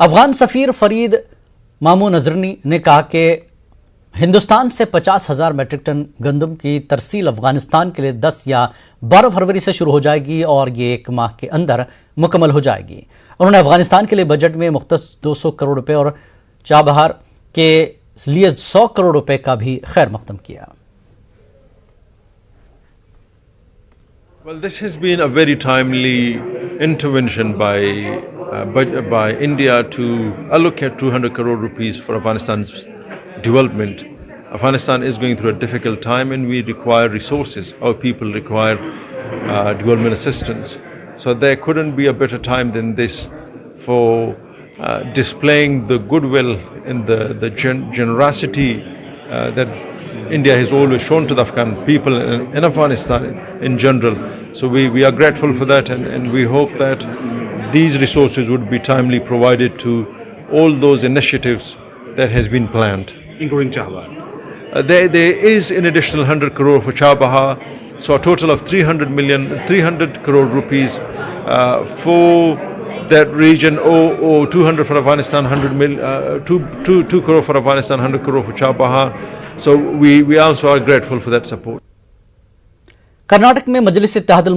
अफगान सफीर फरीद मामूनज़रनी ने कहा कि हिंदुस्तान से 50,000 मैट्रिक टन गंदम की तरसील अफगानिस्तान के लिए 10 या 12 फरवरी से शुरू हो जाएगी और ये 1 माह के अंदर मुकम्मल हो जाएगी। उन्होंने अफगानिस्तान के लिए बजट में मुख्तस 200 करोड़ रुपए और चाबहार के लिए 100 करोड़ रुपए का भी खैर मकदम किया। Well, this has been a very timely intervention by India to allocate 200 crore rupees for Afghanistan's development. Afghanistan is going through a difficult time and we require resources. Our people require development assistance. So there couldn't be a better time than this for displaying the goodwill and the generosity that India has always shown to the Afghan people and Afghanistan in general. So we are grateful for that and we hope that these resources would be timely provided to all those initiatives that has been planned. Including Chabaha? There is an additional 100 crore for Chabaha, so a total of 300 crore rupees for that region, or 200 for Afghanistan, 2 crore for Afghanistan, 100 crore for Chabaha. So we also are grateful for that support. Karnataka में मजलिस इत्तेहादुल